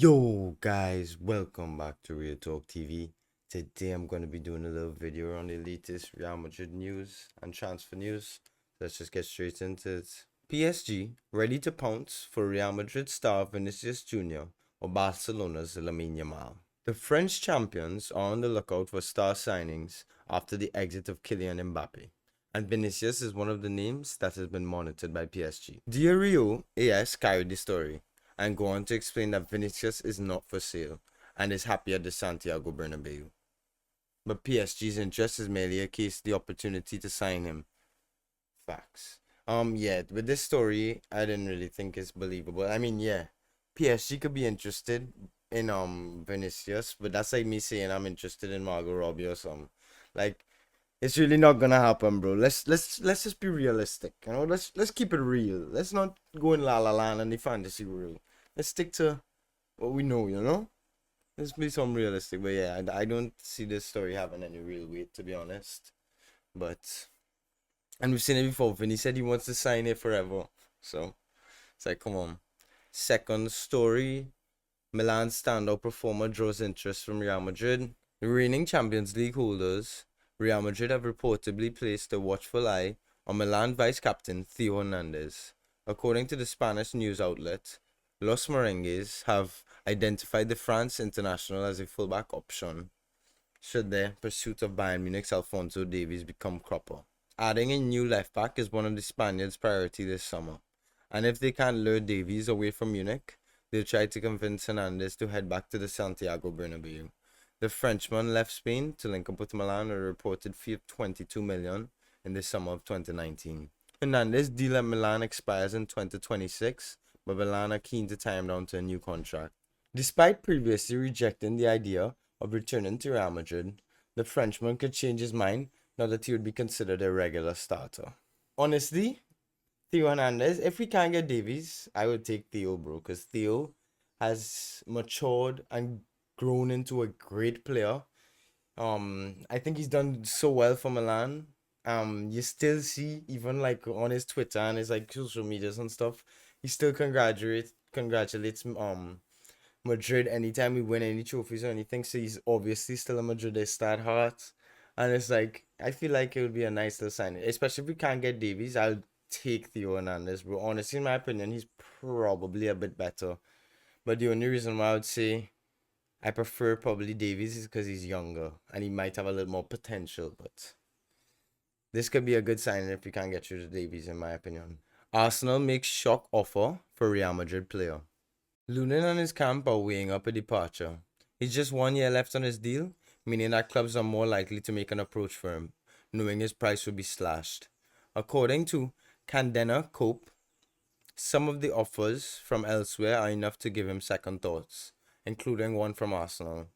Yo guys, welcome back to Real Talk TV. Today I'm going to be doing a little video on the latest Real Madrid news and transfer news. Let's just get straight into it. PSG ready to pounce for Real Madrid star Vinicius Jr. or Barcelona's Lamine Yamal. The French champions are on the lookout for star signings after the exit of Kylian Mbappe, and Vinicius is one of the names that has been monitored by PSG. Diario AS carried the story and go on to explain that Vinicius is not for sale and is happy at the Santiago Bernabeu. But PSG's interest is merely a case of the opportunity to sign him. Facts. Yeah, with this story, I didn't really think it's believable. I mean, yeah, PSG could be interested in Vinicius, but that's like me saying I'm interested in Margot Robbie or something. Like, it's really not gonna happen, bro. Let's just be realistic. Let's keep it real. Let's not go in La La Land and the fantasy world. Let's stick to what we know. Let's be some realistic. But yeah, I don't see this story having any real weight, to be honest. But and we've seen it before. Vinny said he wants to sign it forever. So it's like, come on. Second story, Milan standout performer draws interest from Real Madrid. The reigning Champions League holders, Real Madrid, have reportedly placed a watchful eye on Milan vice-captain Theo Hernandez. According to the Spanish news outlet, Los Merengues have identified the France international as a fullback option should their pursuit of Bayern Munich's Alphonso Davies become cropper. Adding a new left back is one of the Spaniards' priority this summer, and if they can't lure Davies away from Munich, they'll try to convince Hernandez to head back to the Santiago Bernabeu. The Frenchman left Spain to link up with Milan at a reported fee of 22 million in the summer of 2019. Hernandez' deal at Milan expires in 2026, but Milan are keen to tie him down to a new contract. Despite previously rejecting the idea of returning to Real Madrid, the Frenchman could change his mind now that he would be considered a regular starter. Honestly, Theo Hernandez, if we can't get Davies, I would take Theo, bro, because Theo has matured and grown into a great player. I think he's done so well for Milan. You still see, even like on his Twitter and his like social medias and stuff, he still congratulates Madrid anytime we win any trophies or anything. So he's obviously still a Madridista at heart. And it's like, I feel like it would be a nice little sign, especially if we can't get Davies. I'll take Theo Hernandez, bro. Honestly, in my opinion, he's probably a bit better. But the only reason why I would say I prefer probably Davies is because he's younger and he might have a little more potential. But this could be a good sign if we can't get through to Davies, in my opinion. Arsenal makes shock offer for Real Madrid player. Lunin and his camp are weighing up a departure. He's just 1 year left on his deal, meaning that clubs are more likely to make an approach for him, knowing his price will be slashed. According to Candena Cope, some of the offers from elsewhere are enough to give him second thoughts, including one from Arsenal.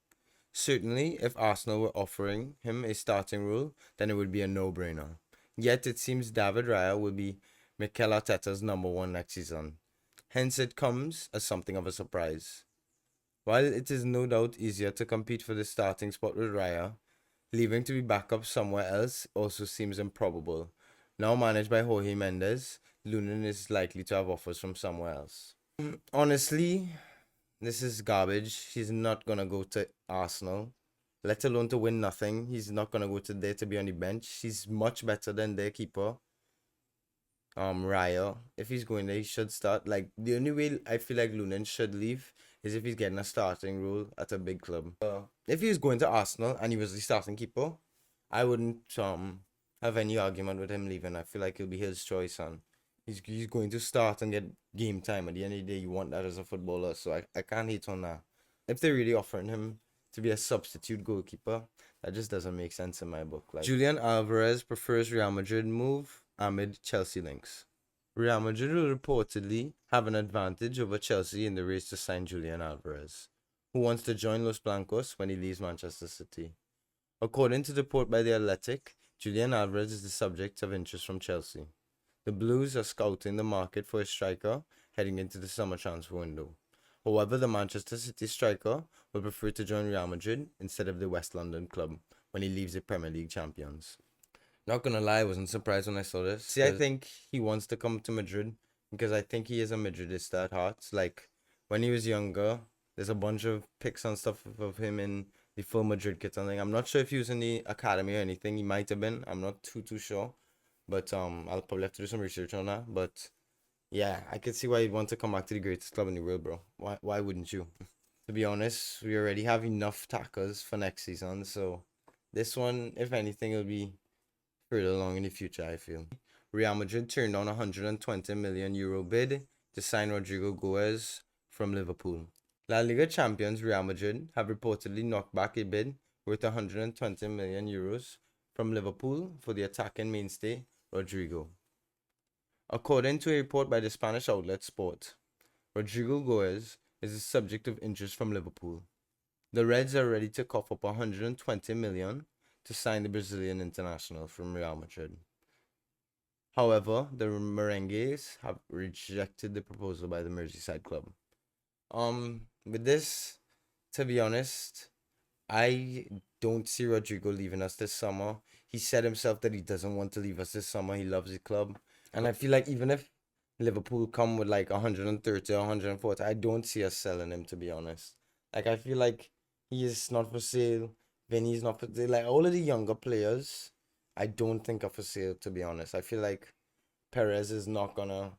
Certainly, if Arsenal were offering him a starting role, then it would be a no-brainer. Yet it seems David Raya will be Mikel Arteta's number one next season. Hence it comes as something of a surprise. While it is no doubt easier to compete for the starting spot with Raya, leaving to be backup somewhere else also seems improbable. Now managed by Jorge Mendes, Lunin is likely to have offers from somewhere else. Honestly, this is garbage. He's not gonna go to Arsenal, let alone to win nothing. He's not gonna go to there to be on the bench. He's much better than their keeper, Raya. If he's going there, he should start. Like, the only way I feel like Lunin should leave is if he's getting a starting role at a big club. If he was going to Arsenal and he was the starting keeper, I wouldn't have any argument with him leaving. I feel like it'll be his choice, and he's going to start and get game time. At the end of the day, you want that as a footballer, so I can't hate on that. If they're really offering him to be a substitute goalkeeper, that just doesn't make sense in my book. Like, Julian Alvarez prefers Real Madrid move amid Chelsea links. Real Madrid will reportedly have an advantage over Chelsea in the race to sign Julian Alvarez, who wants to join Los Blancos when he leaves Manchester City. According to the report by The Athletic, Julian Alvarez is the subject of interest from Chelsea. The Blues are scouting the market for a striker heading into the summer transfer window. However, the Manchester City striker will prefer to join Real Madrid instead of the West London club when he leaves the Premier League champions. Not gonna lie, I wasn't surprised when I saw this. See, I think he wants to come to Madrid because I think he is a Madridista at heart. Like, when he was younger, There's a bunch of pics and stuff of him in the full Madrid kit and thing. I'm not sure if he was in the academy or anything. He might have been. I'm not too sure. But I'll probably have to do some research on that. But yeah, I could see why you'd want to come back to the greatest club in the world, bro. Why wouldn't you? To be honest, we already have enough tackles for next season, so this one, if anything, will be further along in the future, I feel. Real Madrid turned down a 120 million euro bid to sign Rodrigo Goes from Liverpool. La Liga champions Real Madrid have reportedly knocked back a bid worth 120 million euros from Liverpool for the attacking mainstay Rodrigo. According to a report by the Spanish outlet Sport, Rodrigo Goes is the subject of interest from Liverpool. The Reds are ready to cough up 120 million to sign the Brazilian international from Real Madrid. However, the Merengues have rejected the proposal by the Merseyside club. With this, to be honest, I don't see Rodrigo leaving us this summer. He said himself that he doesn't want to leave us this summer. He loves the club. And I feel like even if Liverpool come with like 130 or 140, I don't see us selling him, to be honest. Like, I feel like he is not for sale. Vini's not for sale. Like, all of the younger players, I don't think are for sale, to be honest. I feel like Perez is not gonna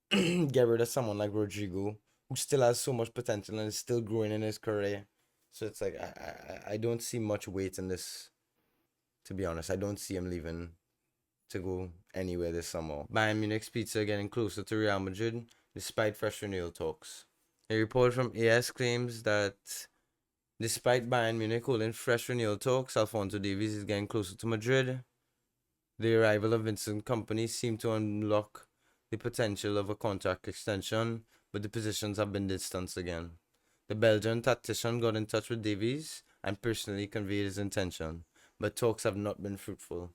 get rid of someone like Rodrigo, who still has so much potential and is still growing in his career. So it's like I don't see much weight in this, to be honest. I don't see him leaving to go anywhere this summer. Bayern Munich's pizza are getting closer to Real Madrid despite fresh renewal talks. A report from AS claims that despite Bayern Munich holding fresh renewal talks, Alphonso Davies is getting closer to Madrid. The arrival of Vincent Kompany seemed to unlock the potential of a contract extension, but the positions have been distanced again. The Belgian tactician got in touch with Davies and personally conveyed his intention, but talks have not been fruitful.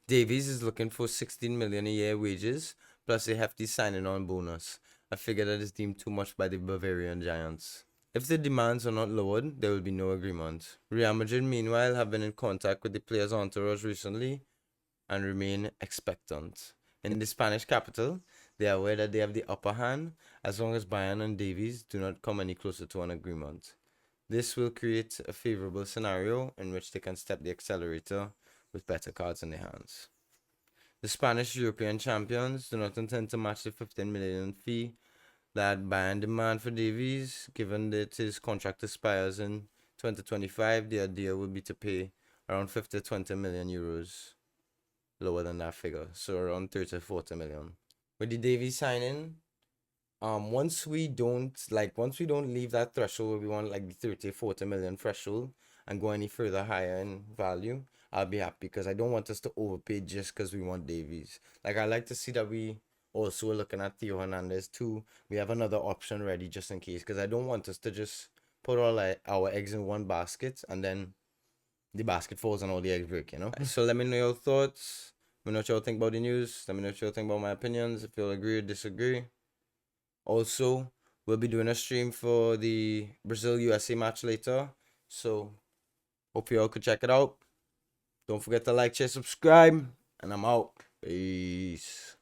Davies is looking for 16 million a year wages plus a hefty signing on bonus, a figure that is deemed too much by the Bavarian giants. If the demands are not lowered, there will be no agreement. Real Madrid, meanwhile, have been in contact with the player's entourage recently and remain expectant. In the Spanish capital, they are aware that they have the upper hand as long as Bayern and Davies do not come any closer to an agreement. This will create a favorable scenario in which they can step the accelerator with better cards in their hands. The Spanish European champions do not intend to match the 15 million fee that Bayern demand for Davies, given that his contract expires in 2025. The idea would be to pay around 50 to 20 million euros, lower than that figure, so around 30 to 40 million. With the Davies signing, once we don't leave that threshold where we want like the 30 40 million threshold and go any further higher in value, I'll be happy, because I don't want us to overpay just because we want Davies. Like, I like to see that we also are looking at Theo Hernandez too. We have another option ready just in case, because I don't want us to just put all our eggs in one basket and then the basket falls and all the eggs break, you know? So let me know your thoughts. Let me know what y'all think about the news. Let me know what y'all think about my opinions, if you'll agree or disagree. Also, we'll be doing a stream for the Brazil-USA match later, so hope y'all could check it out. Don't forget to like, share, subscribe, and I'm out. Peace.